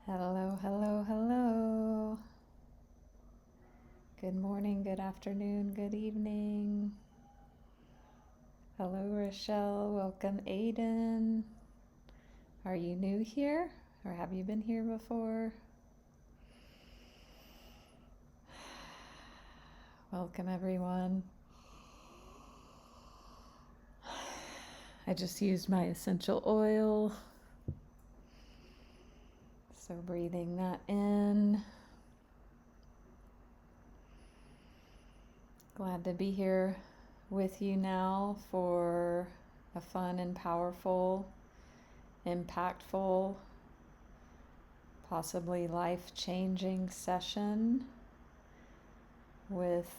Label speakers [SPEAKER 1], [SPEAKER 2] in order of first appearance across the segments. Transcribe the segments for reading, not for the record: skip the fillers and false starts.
[SPEAKER 1] Hello, hello, hello. Good morning, good afternoon, good evening. Hello, Rochelle. Welcome, Aiden. Are you new here or have you been here before? Welcome, everyone. I just used my essential oil. So breathing that in. Glad to be here with you now for a fun and powerful, impactful, possibly life-changing session with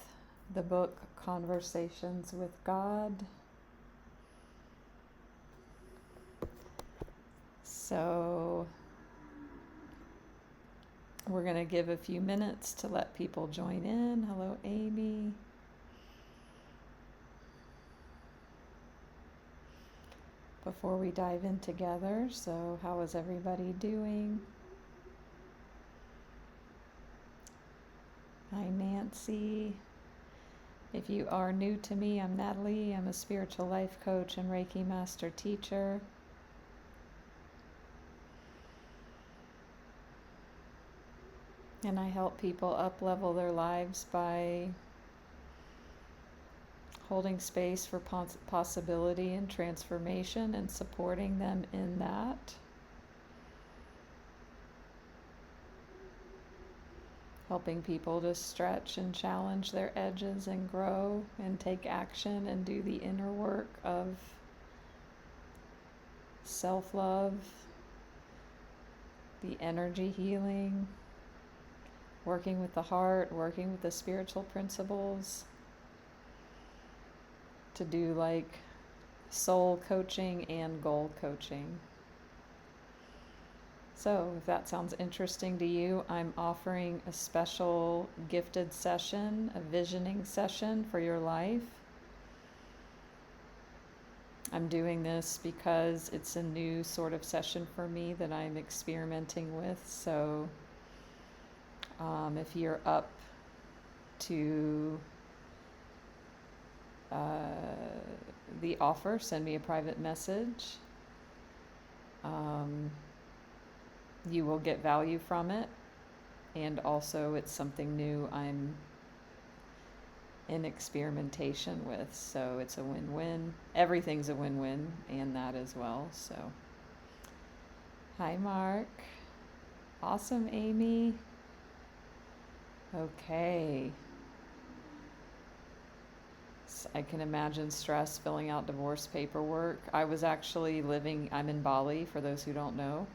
[SPEAKER 1] the book Conversations with God. So we're going to give a few minutes to let people join in. Hello, Amy. Before we dive in together, so how is everybody doing? Hi, Nancy. If you are new to me, I'm Natalie. I'm a spiritual life coach and Reiki master teacher. And I help people up-level their lives by holding space for possibility and transformation and supporting them in that. Helping people to stretch and challenge their edges and grow and take action and do the inner work of self-love, the energy healing, working with the heart, working with the spiritual principles, to do like soul coaching and goal coaching. So if that sounds interesting to you, I'm offering a special gifted session, a visioning session for your life. I'm doing this because it's a new sort of session for me that I'm experimenting with. So if you're up to the offer, send me a private message. You will get value from it, and also it's something new I'm in experimentation with, so it's a win-win. Everything's a win-win, and that as well. So hi, Mark. Awesome, Amy. Okay. I can imagine stress filling out divorce paperwork. I'm in Bali, for those who don't know.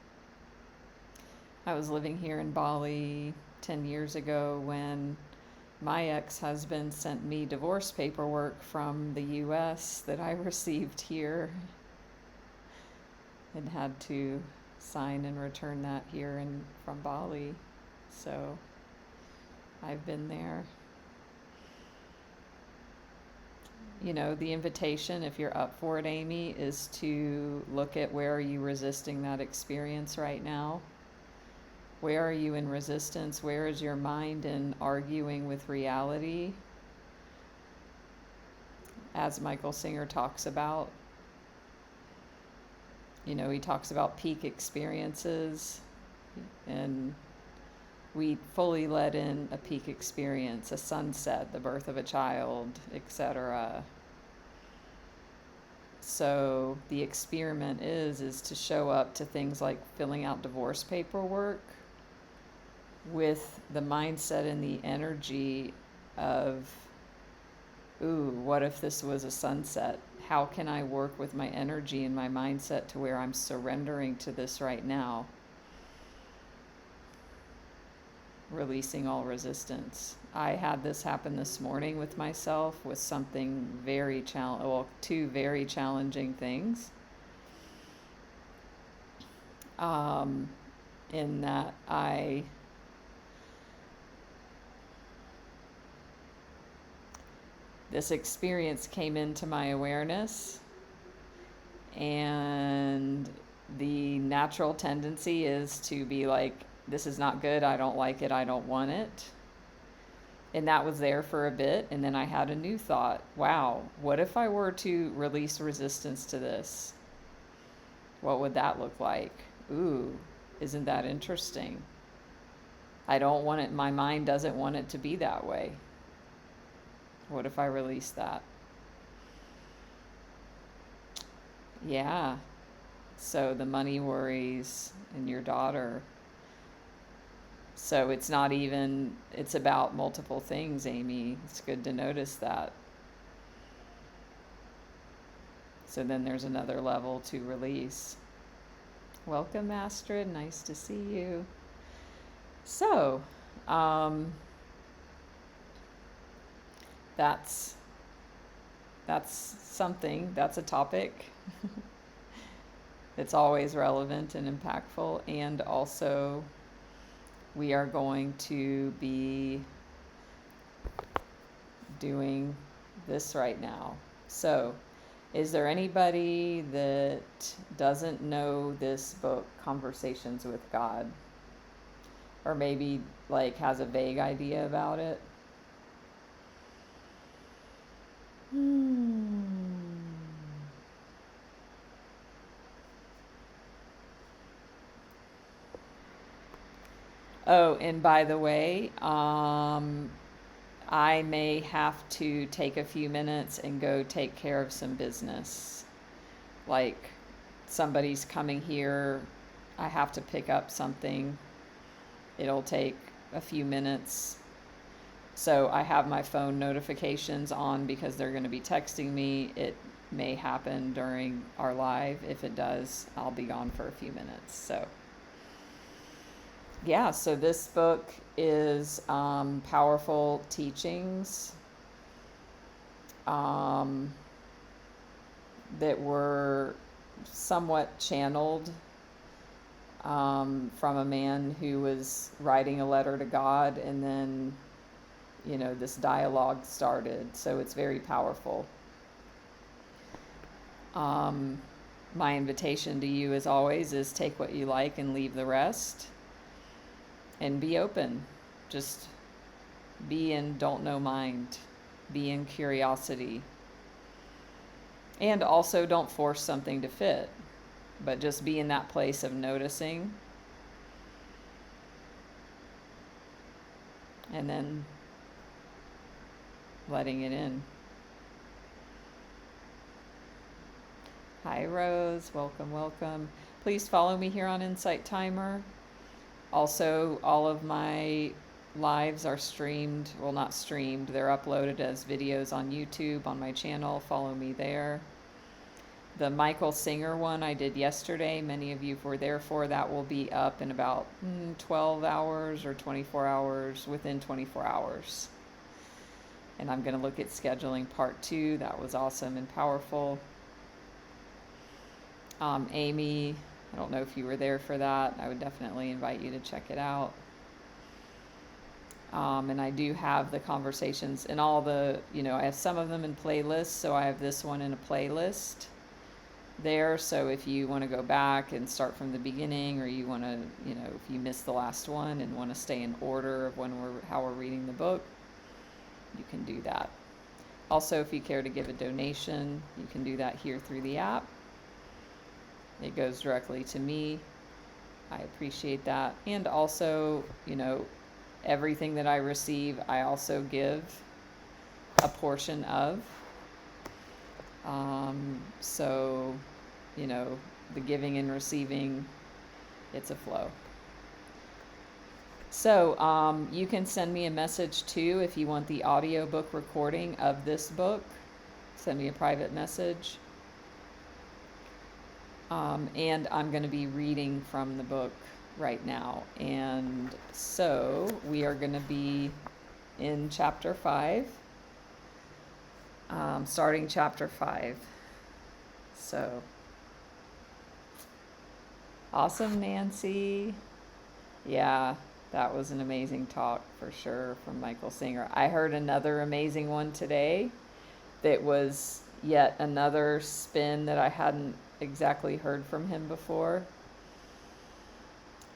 [SPEAKER 1] I was living here in Bali 10 years ago when my ex-husband sent me divorce paperwork from the US that I received here and had to sign and return that here from Bali. So I've been there. You know, the invitation, if you're up for it, Amy, is to look at where are you resisting that experience right now? Where are you in resistance? Where is your mind in arguing with reality? As Michael Singer talks about, you know, he talks about peak experiences, and we fully let in a peak experience, a sunset, the birth of a child, etc. So the experiment is to show up to things like filling out divorce paperwork with the mindset and the energy of, ooh, what if this was a sunset? How can I work with my energy and my mindset to where I'm surrendering to this right now? Releasing all resistance. I had this happen this morning with myself with something two very challenging things. In that this experience came into my awareness, and the natural tendency is to be like this is not good, I don't like it, I don't want it. And that was there for a bit, and then I had a new thought. Wow, what if I were to release resistance to this? What would that look like? Ooh, isn't that interesting? I don't want it, my mind doesn't want it to be that way. What if I release that? Yeah. So the money worries and your daughter. So it's not even, it's about multiple things, Amy. It's good to notice that. So then there's another level to release. Welcome, Astrid. Nice to see you. So, that's something, that's a topic. It's always relevant and impactful. And also, we are going to be doing this right now. So, is there anybody that doesn't know this book, Conversations with God? Or maybe like has a vague idea about it? Oh, and by the way, I may have to take a few minutes and go take care of some business. Like somebody's coming here, I have to pick up something. It'll take a few minutes. So I have my phone notifications on because they're going to be texting me. It may happen during our live. If it does, I'll be gone for a few minutes. So yeah, so this book is powerful teachings that were somewhat channeled from a man who was writing a letter to God, and then, you know, this dialogue started. So it's very powerful. My invitation to you, as always, is take what you like and leave the rest. And be open. Just be in don't know mind. Be in curiosity. And also don't force something to fit, but just be in that place of noticing. And then letting it in. Hi, Rose. Welcome, welcome. Please follow me here on Insight Timer. Also, all of my lives are streamed. Well, not streamed. They're uploaded as videos on YouTube on my channel. Follow me there. The Michael Singer one I did yesterday, many of you were there for, that will be up in about 12 hours or 24 hours, within 24 hours. And I'm going to look at scheduling part 2. That was awesome and powerful. Amy, I don't know if you were there for that. I would definitely invite you to check it out. And I do have the conversations and all the, you know, I have some of them in playlists. So I have this one in a playlist there. So if you want to go back and start from the beginning, or you want to, you know, if you missed the last one and want to stay in order of how we're reading the book, you can do that. Also, if you care to give a donation, you can do that here through the app. It goes directly to me. I appreciate that. And also, you know, everything that I receive, I also give a portion of. So, you know, the giving and receiving, it's a flow. So you can send me a message too if you want the audiobook recording of this book. Send me a private message. And I'm going to be reading from the book right now. And so we are going to be in chapter 5, starting chapter 5. So awesome, Nancy. Yeah, that was an amazing talk for sure from Michael Singer. I heard another amazing one today that was yet another spin that I hadn't exactly heard from him before.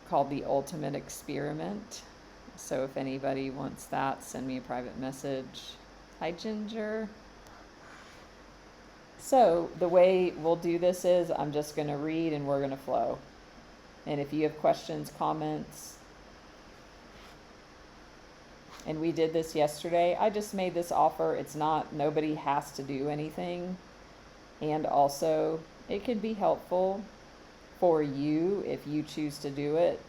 [SPEAKER 1] called The Ultimate Experiment. So if anybody wants that, send me a private message. Hi, Ginger. So the way we'll do this is I'm just going to read and we're going to flow. And if you have questions, comments, and we did this yesterday, I just made this offer. It's not, nobody has to do anything. And also, it could be helpful for you if you choose to do it,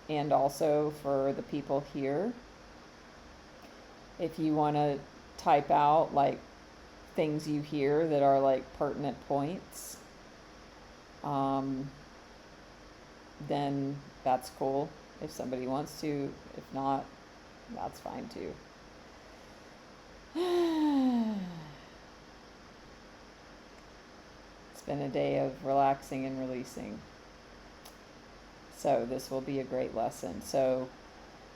[SPEAKER 1] and also for the people here. If you want to type out like things you hear that are like pertinent points, then that's cool if somebody wants to. If not, that's fine too. It's been a day of relaxing and releasing. So this will be a great lesson. So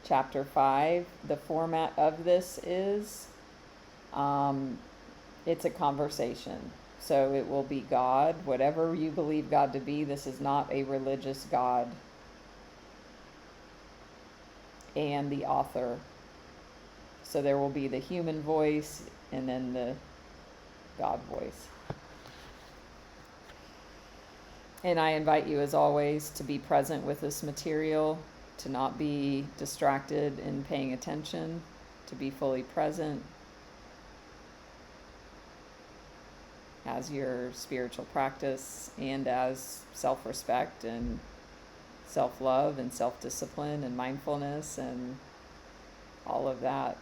[SPEAKER 1] chapter 5, the format of this is, it's a conversation. So it will be God, whatever you believe God to be. This is not a religious God. And the author. So there will be the human voice and then the God voice. And I invite you, as always, to be present with this material, to not be distracted in paying attention, to be fully present as your spiritual practice and as self-respect and self-love and self-discipline and mindfulness and all of that.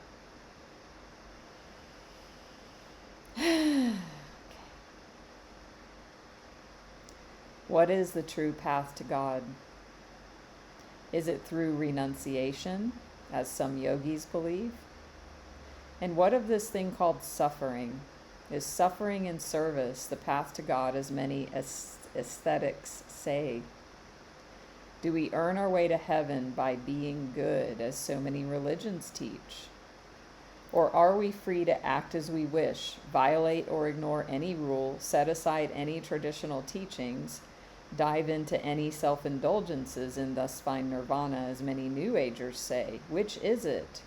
[SPEAKER 1] What is the true path to God? Is it through renunciation, as some yogis believe? And what of this thing called suffering? Is suffering in service the path to God, as many aesthetics say? Do we earn our way to heaven by being good, as so many religions teach? Or are we free to act as we wish, violate or ignore any rule, set aside any traditional teachings, dive into any self-indulgences, and thus find nirvana, as many New Agers say? Which is it?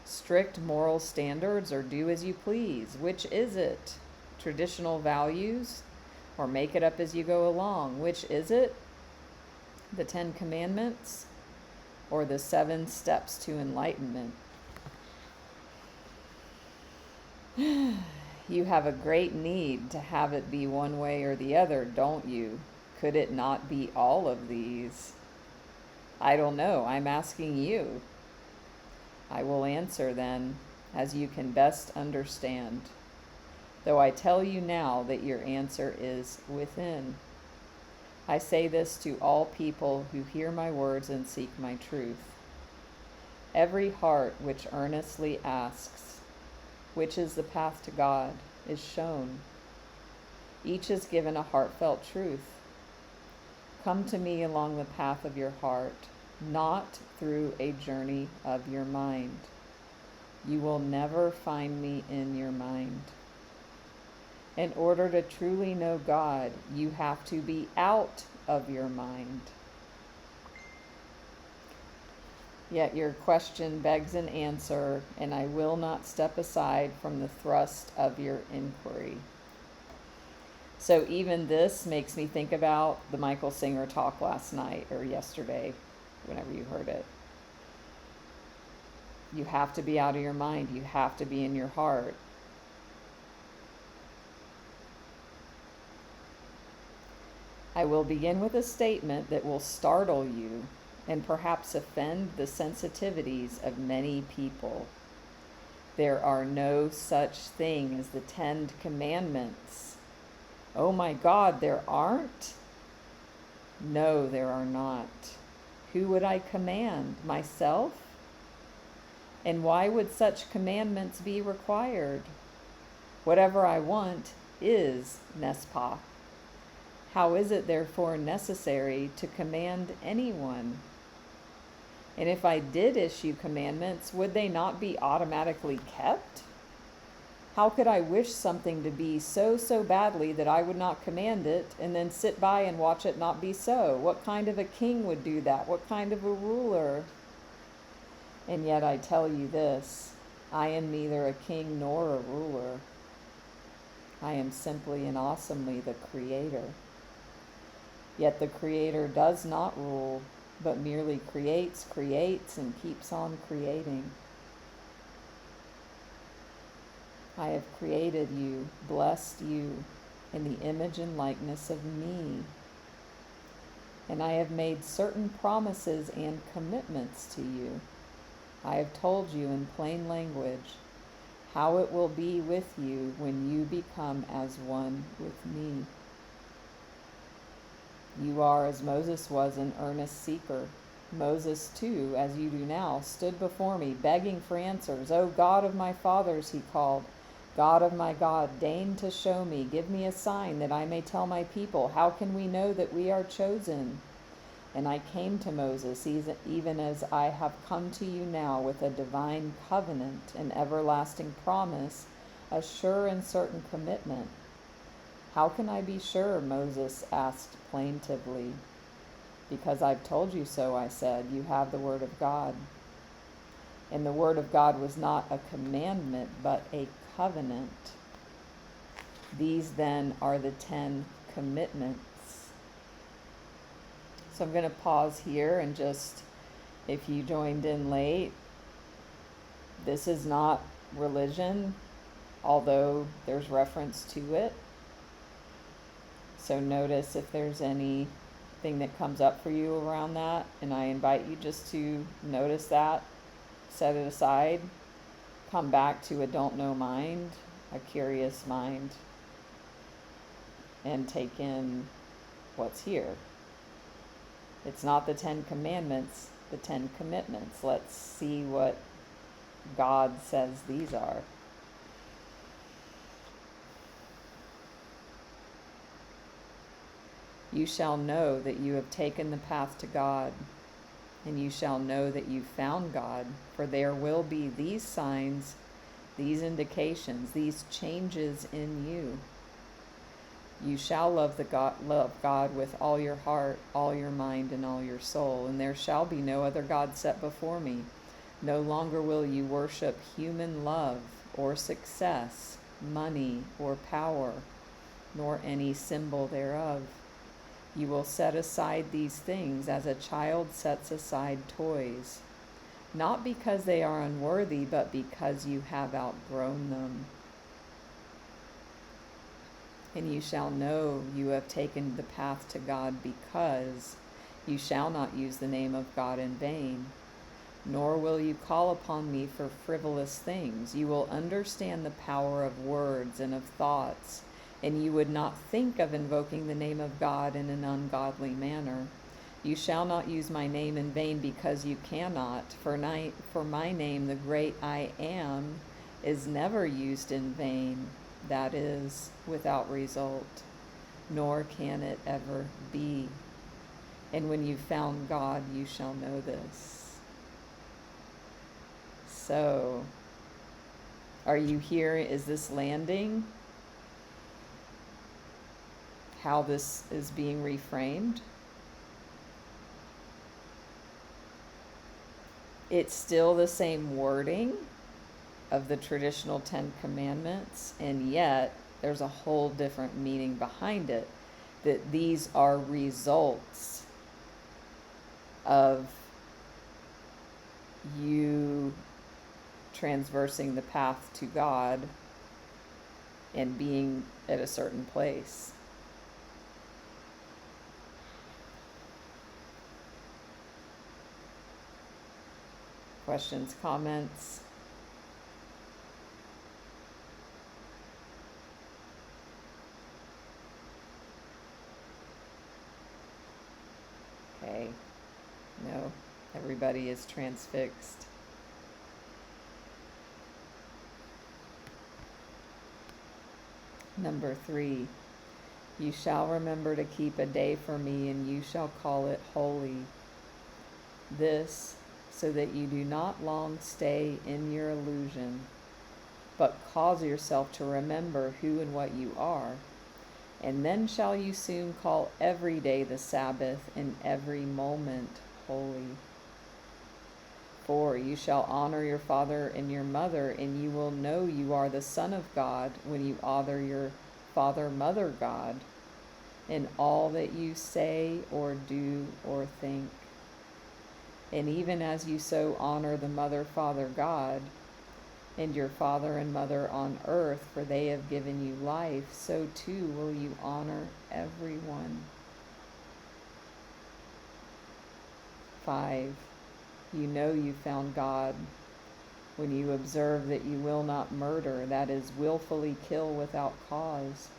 [SPEAKER 1] Strict moral standards or do as you please? Which is it? Traditional values or make it up as you go along? Which is it? The 10 Commandments or the 7 steps to enlightenment? You have a great need to have it be one way or the other, don't you? Could it not be all of these? I don't know. I'm asking you. I will answer then, as you can best understand, though I tell you now that your answer is within. I say this to all people who hear my words and seek my truth. Every heart which earnestly asks, which is the path to God, is shown. Each is given a heartfelt truth. Come to me along the path of your heart, not through a journey of your mind. You will never find me in your mind. In order to truly know God, you have to be out of your mind. Yet your question begs an answer, and I will not step aside from the thrust of your inquiry. So even this makes me think about the Michael Singer talk last night or yesterday, whenever you heard it. You have to be out of your mind. You have to be in your heart. I will begin with a statement that will startle you and perhaps offend the sensitivities of many people. There are no such thing as the 10 Commandments. Oh my God, there aren't? No, there are not. Who would I command? Myself? And why would such commandments be required? Whatever I want is Nespah. How is it therefore necessary to command anyone? And if I did issue commandments, would they not be automatically kept? How could I wish something to be so, so badly that I would not command it and then sit by and watch it not be so? What kind of a king would do that? What kind of a ruler? And yet I tell you this, I am neither a king nor a ruler. I am simply and awesomely the Creator. Yet the Creator does not rule, but merely creates, and keeps on creating. I have created you, blessed you, in the image and likeness of me. And I have made certain promises and commitments to you. I have told you in plain language how it will be with you when you become as one with me. You are, as Moses was, an earnest seeker. Moses, too, as you do now, stood before me, begging for answers. O God of my fathers, he called. God of my God, deign to show me. Give me a sign that I may tell my people. How can we know that we are chosen? And I came to Moses, even as I have come to you now, with a divine covenant, an everlasting promise, a sure and certain commitment. How can I be sure? Moses asked plaintively. Because I've told you so, I said. You have the word of God. And the word of God was not a commandment, but a covenant. These then are the 10 commitments. So I'm going to pause here and just, if you joined in late, this is not religion, although there's reference to it. So notice if there's anything that comes up for you around that, and I invite you just to notice that, set it aside, come back to a don't know mind, a curious mind, and take in what's here. It's not the 10 commandments, the 10 commitments. Let's see what God says these are. You shall know that you have taken the path to God, and you shall know that you found God, for there will be these signs, these indications, these changes in you. You shall love God with all your heart, all your mind, and all your soul, and there shall be no other God set before me. No longer will you worship human love or success, money or power, nor any symbol thereof. You will set aside these things as a child sets aside toys, not because they are unworthy, but because you have outgrown them. And you shall know you have taken the path to God, because you shall not use the name of God in vain, nor will you call upon me for frivolous things. You will understand the power of words and of thoughts, and you would not think of invoking the name of God in an ungodly manner. You shall not use my name in vain, because you cannot. For my name, the great I Am, is never used in vain. That is, without result, nor can it ever be. And when you've found God, you shall know this. So, are you here? Is this landing? How this is being reframed? It's still the same wording of the traditional 10 commandments, and yet there's a whole different meaning behind it, that these are results of you transversing the path to God and being at a certain place. Questions, comments? Okay, no, everybody is transfixed. Number 3, you shall remember to keep a day for me, and you shall call it holy. This, so that you do not long stay in your illusion, but cause yourself to remember who and what you are. And then shall you soon call every day the Sabbath, and every moment holy. 4. You shall honor your father and your mother, and you will know you are the Son of God when you honor your father, mother, God, in all that you say or do or think. And even as you so honor the mother, father, God, and your father and mother on earth, for they have given you life, so too will you honor everyone. 5. You know you found God when you observe that you will not murder, that is, willfully kill without cause.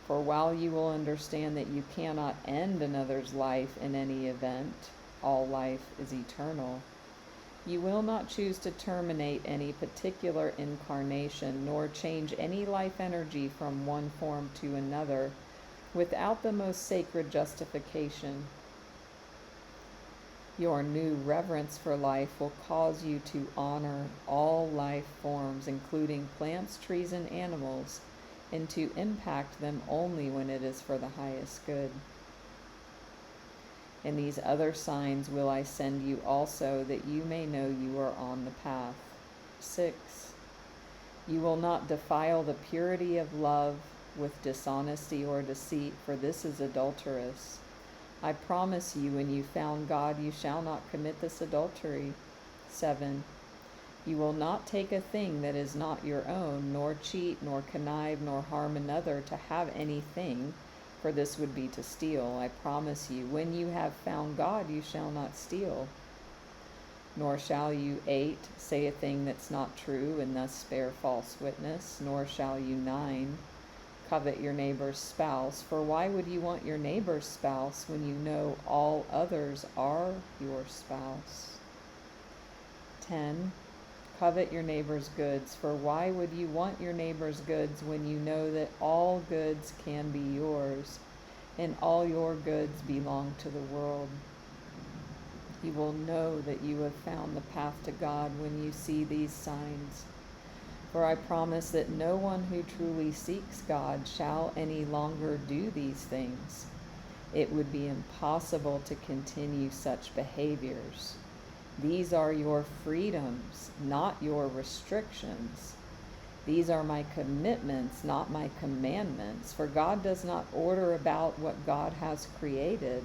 [SPEAKER 1] For while you will understand that you cannot end another's life in any event, all life is eternal, you will not choose to terminate any particular incarnation, nor change any life energy from one form to another without the most sacred justification. Your new reverence for life will cause you to honor all life forms, including plants, trees, and animals, and to impact them only when it is for the highest good. And these other signs will I send you also, that you may know you are on the path. 6. You will not defile the purity of love with dishonesty or deceit, for this is adulterous. I promise you, when you found God, you shall not commit this adultery. 7. You will not take a thing that is not your own, nor cheat, nor connive, nor harm another to have anything, for this would be to steal. I promise you, when you have found God, you shall not steal. Nor shall you 8, say a thing that's not true, and thus bear false witness. Nor shall you 9, covet your neighbor's spouse. For why would you want your neighbor's spouse when you know all others are your spouse? 10. Covet your neighbor's goods. For why would you want your neighbor's goods when you know that all goods can be yours, and all your goods belong to the world? You will know that you have found the path to God when you see these signs. For I promise that no one who truly seeks God shall any longer do these things. It would be impossible to continue such behaviors. These are your freedoms, not your restrictions. These are my commitments, not my commandments. For God does not order about what God has created.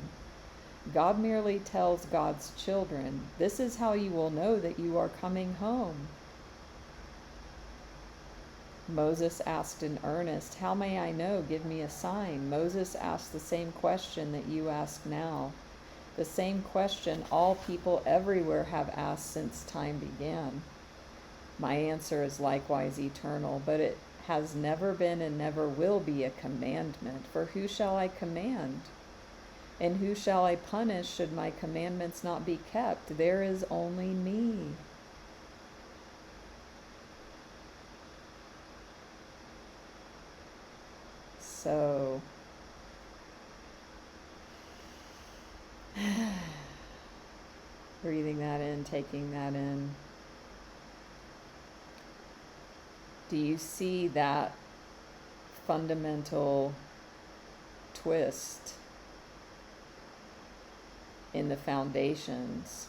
[SPEAKER 1] God merely tells God's children, this is how you will know that you are coming home. Moses asked in earnest, how may I know? Give me a sign. Moses asked the same question that you ask now. The same question all people everywhere have asked since time began. My answer is likewise eternal, but it has never been and never will be a commandment. For who shall I command? And who shall I punish should my commandments not be kept? There is only me. So, breathing that in, taking that in. Do you see that fundamental twist in the foundations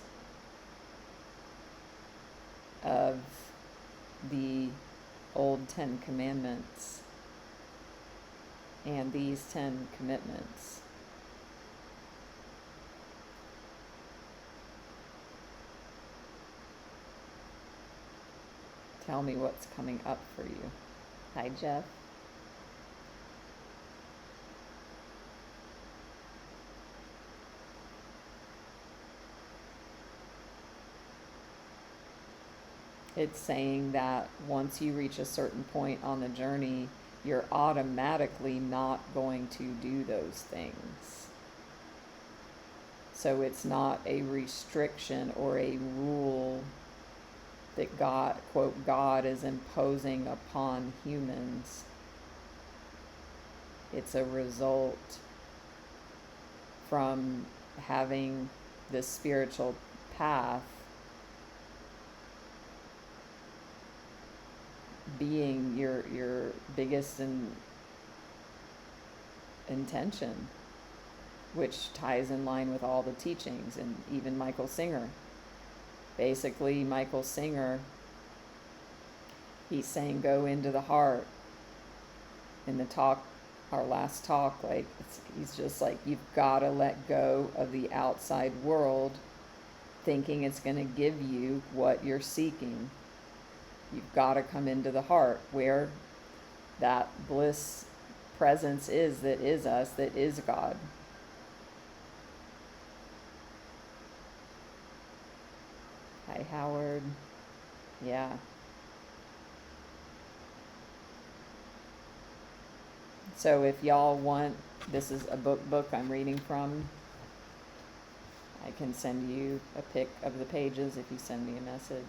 [SPEAKER 1] of the old 10 commandments and these 10 commitments? Tell me what's coming up for you. Hi, Jeff. It's saying that once you reach a certain point on the journey, you're automatically not going to do those things. So it's not a restriction or a rule that God, quote, God is imposing upon humans. It's a result from having this spiritual path being your biggest intention, which ties in line with all the teachings and even Michael Singer. Basically, Michael Singer, he's saying go into the heart. In the talk, our last talk, like he's just like, you've got to let go of the outside world thinking it's going to give you what you're seeking. You've got to come into the heart where that bliss presence is, that is us, that is God. Hi, Howard. Yeah. So if y'all want, this is a book I'm reading from. I can send you a pic of the pages if you send me a message.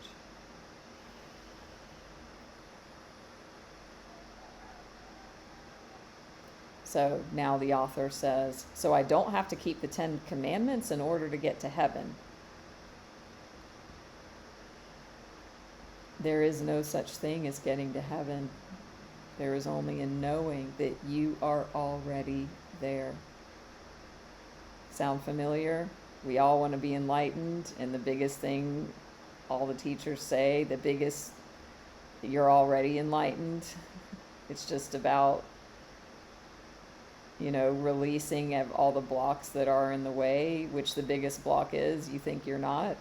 [SPEAKER 1] So now the author says, so I don't have to keep the 10 Commandments in order to get to heaven. There is no such thing as getting to heaven. There is only a knowing that you are already there. Sound familiar? We all want to be enlightened, and the biggest thing all the teachers say, the biggest, you're already enlightened. It's just about, releasing of all the blocks that are in the way, which the biggest block is you think you're not.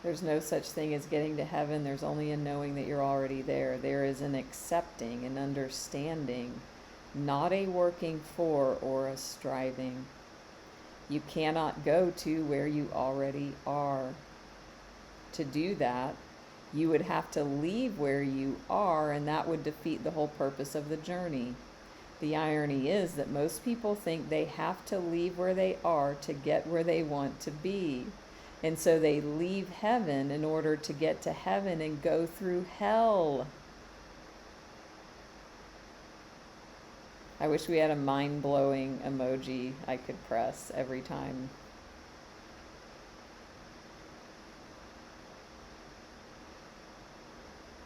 [SPEAKER 1] There's no such thing as getting to heaven. There's only a knowing that you're already there. There is an accepting, an understanding, not a working for or a striving. You cannot go to where you already are. To do that, you would have to leave where you are, and that would defeat the whole purpose of the journey. The irony is that most people think they have to leave where they are to get where they want to be. And so they leave heaven in order to get to heaven and go through hell. I wish we had a mind-blowing emoji I could press every time.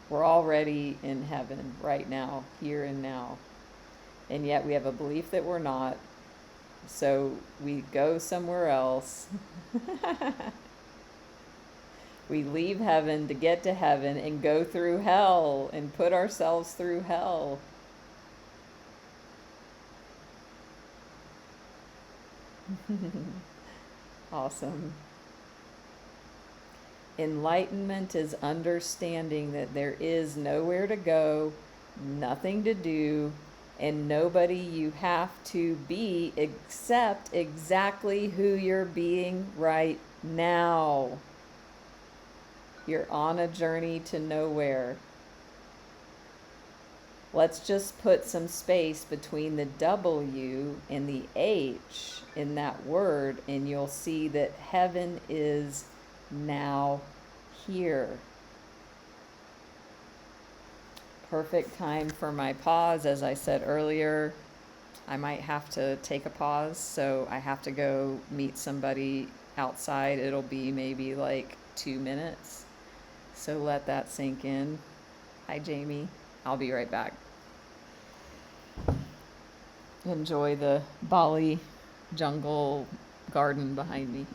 [SPEAKER 1] We're already in heaven right now, here and now. And yet we have a belief that we're not. So we go somewhere else. We leave heaven to get to heaven and go through hell and put ourselves through hell. Awesome. Enlightenment is understanding that there is nowhere to go, nothing to do, and nobody you have to be except exactly who you're being right now. You're on a journey to nowhere. Let's just put some space between the W and the H in that word, and you'll see that heaven is now here. Perfect time for my pause. As I said earlier, I might have to take a pause, so I have to go meet somebody outside. It'll be maybe like 2 minutes. So let that sink in. Hi, Jamie. I'll be right back. Enjoy the Bali jungle garden behind me.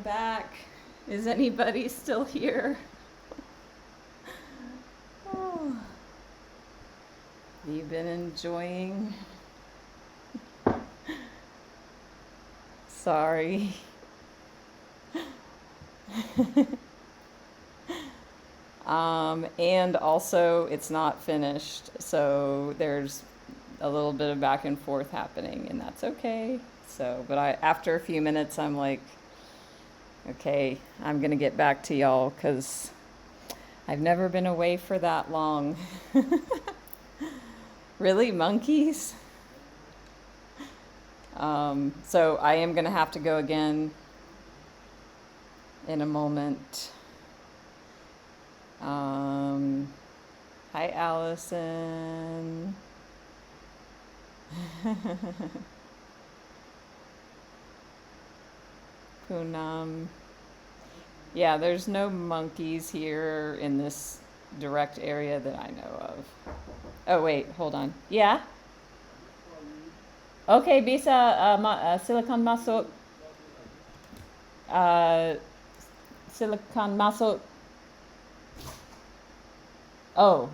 [SPEAKER 1] back. Is anybody still here? Oh. Have you been enjoying? Sorry. And also it's not finished, so there's a little bit of back and forth happening, and that's okay. So, but after a few minutes, I'm like, okay, I'm gonna get back to y'all because I've never been away for that long. Really, monkeys? So I am gonna have to go again in a moment. Hi, Allison. Poonam. Yeah, there's no monkeys here in this direct area that I know of. Oh, wait, hold on. Yeah? Okay, bisa silakan masuk. Silakan masuk. Oh,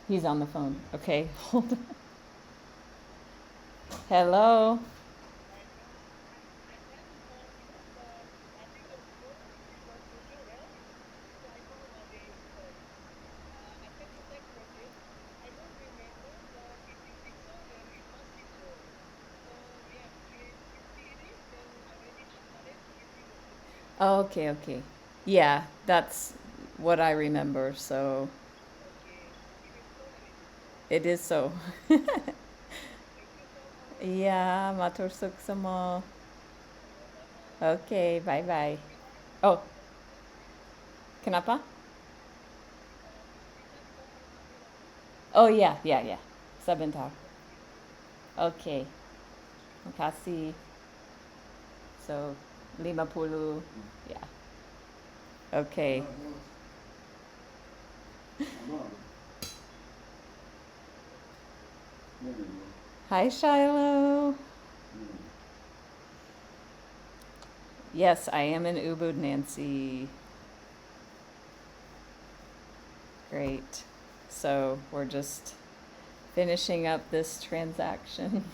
[SPEAKER 1] he's on the phone. Okay, hold on. Hello. Oh, okay, okay. Yeah, that's what I remember, so it is so. Yeah, matur suksama. Okay, bye-bye. Oh, kenapa? Oh, yeah, yeah, yeah. Sebentar. Okay, makasih. So, 50, yeah. Okay. Hi, Shiloh. Yes, I am in Ubud, Nancy. Great. So we're just finishing up this transaction.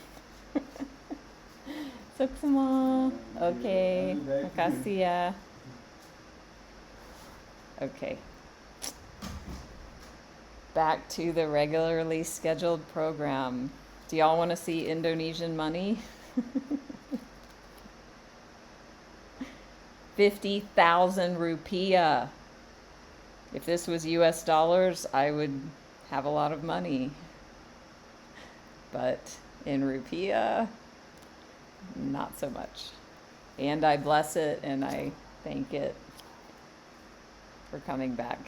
[SPEAKER 1] Suksama. Okay. Makasih ya. Okay. Back to the regularly scheduled program. Do y'all want to see Indonesian money? 50,000 rupiah. If this was US dollars, I would have a lot of money. But in rupiah, not so much. And I bless it and I thank it for coming back.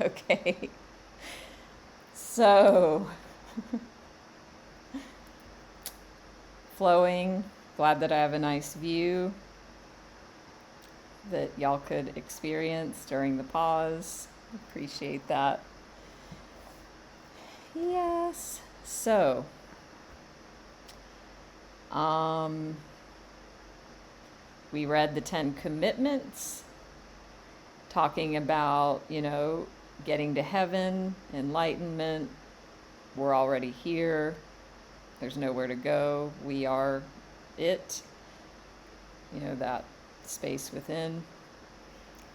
[SPEAKER 1] Okay. So, flowing, glad that I have a nice view that y'all could experience during the pause. Appreciate that. Yes. So, we read the 10 commitments, talking about, getting to heaven, enlightenment. We're already here. There's nowhere to go. We are it. That space within.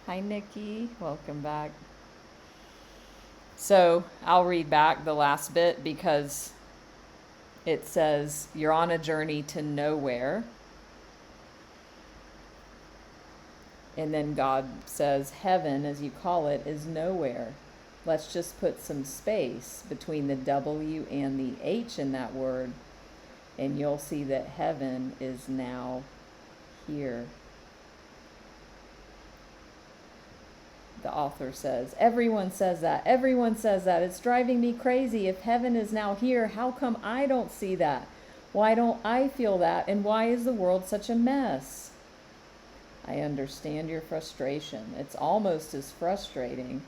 [SPEAKER 1] Hi, Nikki. Welcome back. So I'll read back the last bit because it says you're on a journey to nowhere. And then God says heaven, as you call it, is nowhere. Let's just put some space between the W and the H in that word, and you'll see that heaven is now here. The author says, everyone says that. Everyone says that. It's driving me crazy. If heaven is now here, how come I don't see that? Why don't I feel that? And why is the world such a mess? I understand your frustration. It's almost as frustrating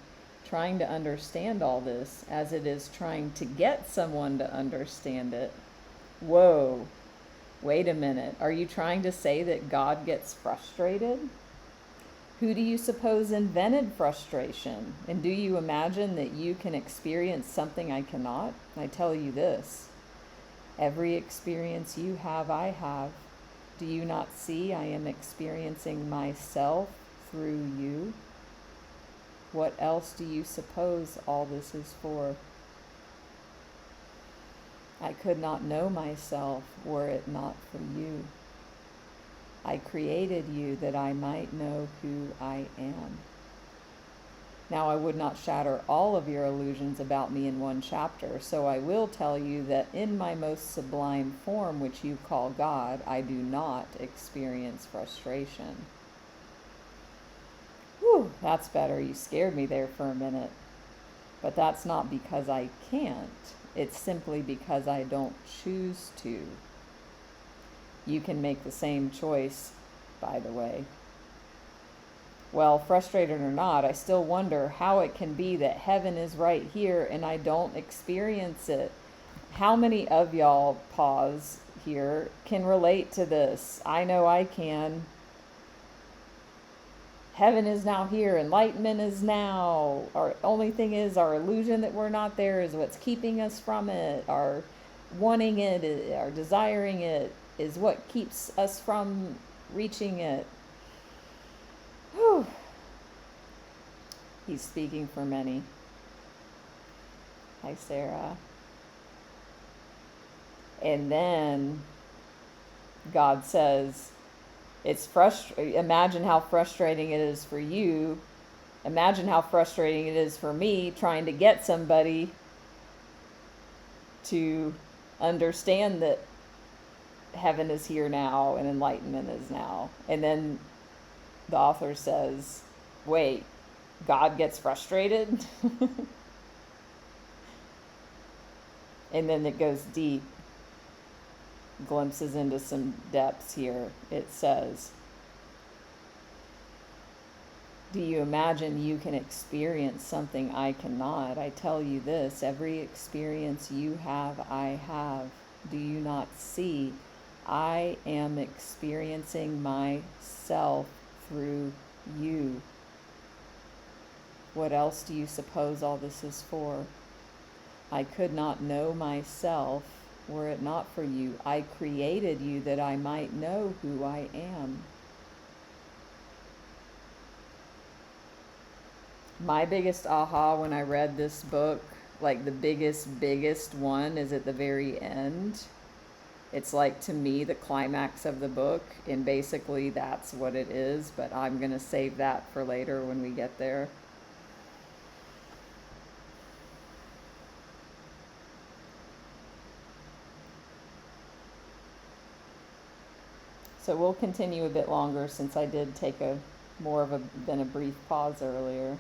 [SPEAKER 1] trying to understand all this as it is trying to get someone to understand it. Whoa. Wait a minute. Are you trying to say that God gets frustrated? Who do you suppose invented frustration? And do you imagine that you can experience something I cannot? I tell you this. Every experience you have, I have. Do you not see I am experiencing myself through you? What else do you suppose all this is for? I could not know myself were it not for you. I created you that I might know who I am. Now I would not shatter all of your illusions about me in one chapter, so I will tell you that in my most sublime form, which you call God, I do not experience frustration. Whew, that's better. You scared me there for a minute. But that's not because I can't. It's simply because I don't choose to. You can make the same choice, by the way. Well, frustrated or not, I still wonder how it can be that heaven is right here and I don't experience it. How many of y'all, pause here, can relate to this? I know I can. Heaven is now here. Enlightenment is now. Our only thing is our illusion that we're not there is what's keeping us from it. Our wanting it, our desiring it is what keeps us from reaching it. Whew. He's speaking for many. Hi, Sarah. And then God says, it's imagine how frustrating it is for you. Imagine how frustrating it is for me trying to get somebody to understand that heaven is here now and enlightenment is now. And then the author says, wait, God gets frustrated? And then it goes deep, glimpses into some depths here. It says, do you imagine you can experience something I cannot? I tell you this, every experience you have, I have. Do you not see? I am experiencing myself through you. What else do you suppose all this is for? I could not know myself were it not for you. I created you that I might know who I am. My biggest aha when I read this book, like the biggest one, is at the very end. It's like, to me, the climax of the book, and basically that's what it is, but I'm going to save that for later when we get there. So we'll continue a bit longer since I did take more than a brief pause earlier.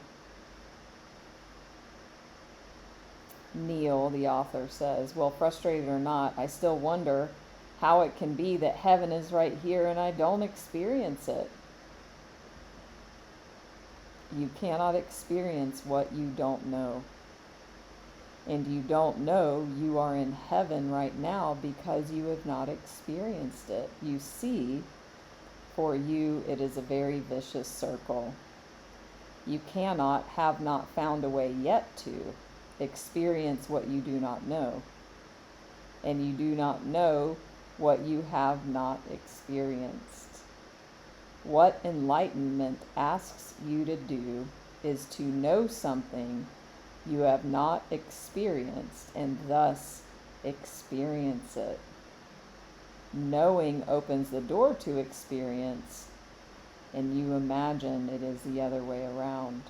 [SPEAKER 1] Neale, the author, says, well, frustrated or not, I still wonder how it can be that heaven is right here and I don't experience it. You cannot experience what you don't know. And you don't know you are in heaven right now because you have not experienced it. You see, for you, it is a very vicious circle. You cannot, have not found a way yet to experience what you do not know. And you do not know what you have not experienced. What enlightenment asks you to do is to know something you have not experienced and thus experience it. Knowing opens the door to experience, and you imagine it is the other way around.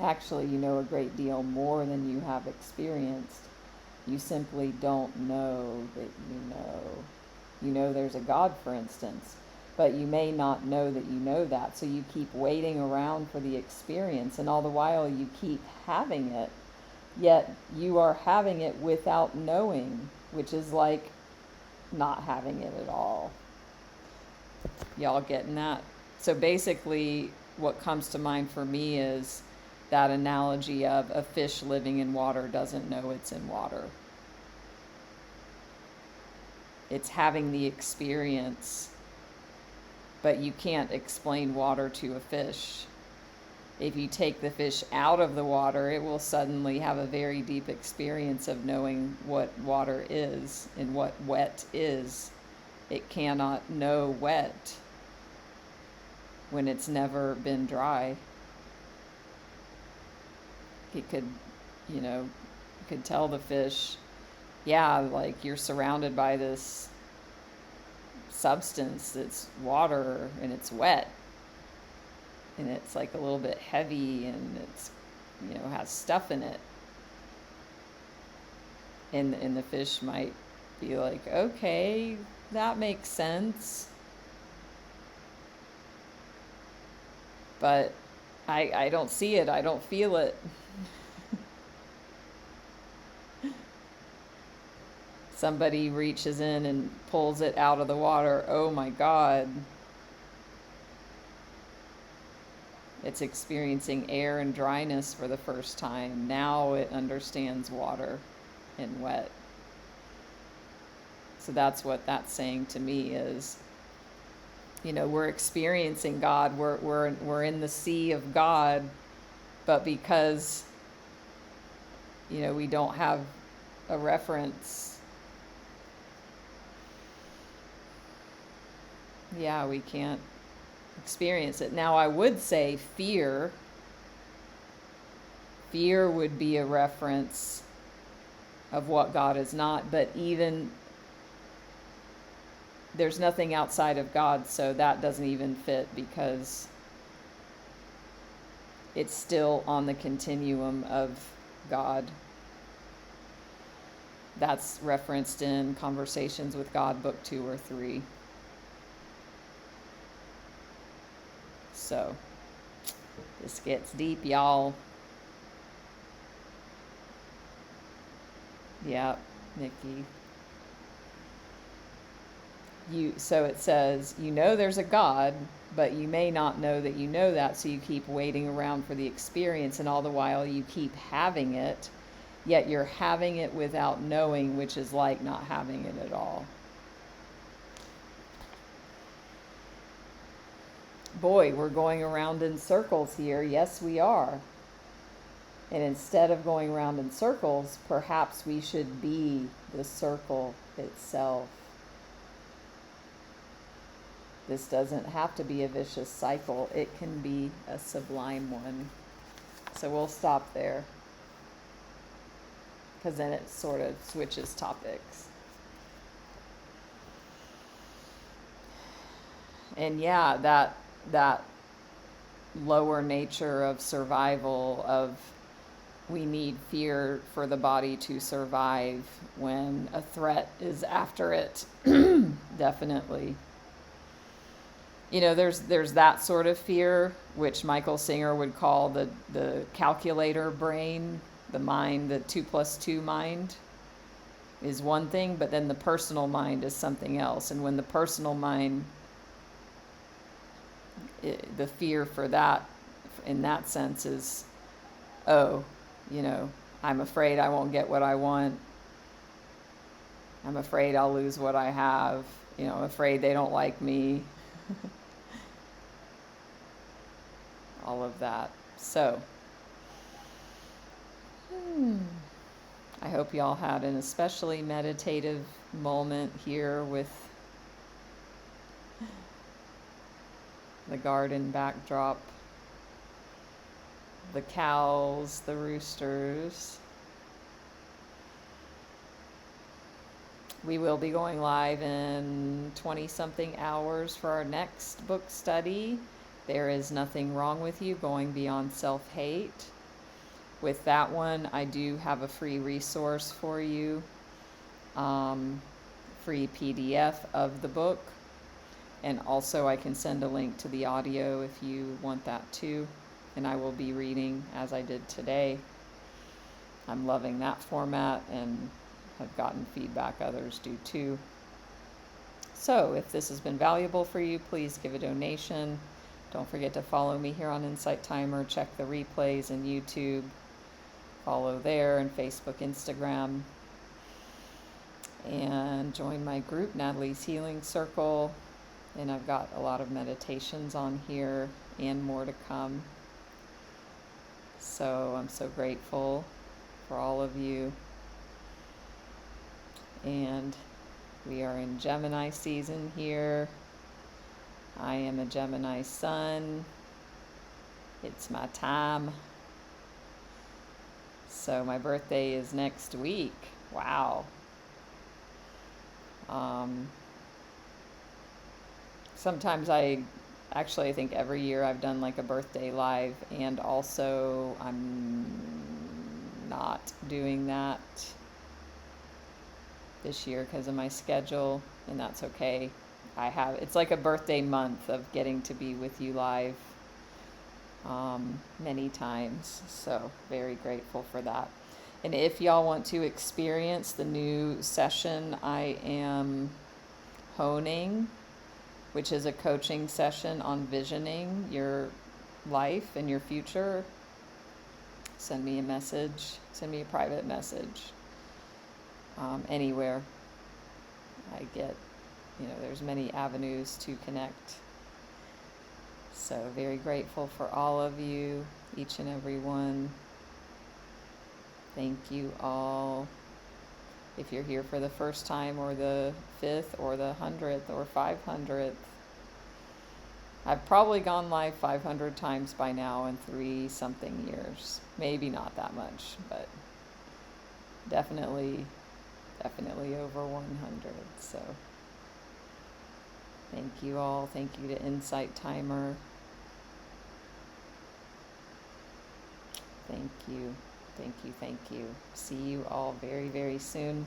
[SPEAKER 1] Actually, you know a great deal more than you have experienced. You simply don't know that you know. You know there's a God, for instance, but you may not know that you know that, so you keep waiting around for the experience, and all the while you keep having it, yet you are having it without knowing, which is like not having it at all. Y'all getting that? So basically what comes to mind for me is that analogy of a fish living in water doesn't know it's in water. it's having the experience, but you can't explain water to a fish. If you take the fish out of the water, it will suddenly have a very deep experience of knowing what water is and what wet is. It cannot know wet when it's never been dry. It could, could tell the fish, yeah, like you're surrounded by this substance that's water and it's wet. And it's like a little bit heavy and it's, has stuff in it. And the fish might be like, okay, that makes sense. But I don't see it. I don't feel it. Somebody reaches in and pulls it out of the water. Oh my God. It's experiencing air and dryness for the first time. Now it understands water and wet. So that's what that's saying to me is, we're experiencing God. We're in the sea of God, but because, we don't have a reference, we can't experience it. Now, I would say fear would be a reference of what God is not, but even there's nothing outside of God, so that doesn't even fit because it's still on the continuum of God. That's referenced in Conversations with God, book 2 or 3. So, this gets deep, y'all. Yeah, Nikki. So it says, there's a God, but you may not know that you know that, so you keep waiting around for the experience, and all the while you keep having it, yet you're having it without knowing, which is like not having it at all. Boy, we're going around in circles here. Yes, we are. And instead of going around in circles, perhaps we should be the circle itself. This doesn't have to be a vicious cycle. It can be a sublime one. So we'll stop there, because then it sort of switches topics. And that lower nature of survival, of we need fear for the body to survive when a threat is after it. Definitely. There's that sort of fear, which Michael Singer would call the calculator brain, the mind, the 2 + 2 mind is one thing, but then the personal mind is something else. And when the personal mind, the fear for that, in that sense, is, I'm afraid I won't get what I want. I'm afraid I'll lose what I have. I'm afraid they don't like me. All of that. So, I hope y'all had an especially meditative moment here with the garden backdrop, the cows, the roosters. We will be going live in 20-something hours for our next book study. There is Nothing Wrong with You, Going Beyond Self-Hate. With that one, I do have a free resource for you, free PDF of the book. And also I can send a link to the audio if you want that too. And I will be reading as I did today. I'm loving that format and have gotten feedback others do too. So if this has been valuable for you, please give a donation. Don't forget to follow me here on Insight Timer. Check the replays in YouTube. Follow there, and Facebook, Instagram. and join my group, Natalie's Healing Circle. And I've got a lot of meditations on here and more to come. So I'm so grateful for all of you. And we are in Gemini season here. I am a Gemini sun. It's my time. So my birthday is next week. Wow. Sometimes I think every year I've done like a birthday live, and also I'm not doing that this year because of my schedule, and that's okay. It's like a birthday month of getting to be with you live many times, so very grateful for that. And if y'all want to experience the new session I am honing, which is a coaching session on visioning your life and your future, send me a message, send me a private message. Anywhere. I get, there's many avenues to connect. So very grateful for all of you, each and every one. Thank you all. If you're here for the first time, or the 5th, or the 100th, or 500th, I've probably gone live 500 times by now in 3-something years. Maybe not that much, but definitely over 100. So thank you all. Thank you to Insight Timer. Thank you. Thank you. Thank you. See you all very, very soon.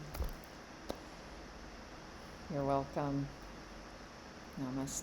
[SPEAKER 1] You're welcome. Namaste.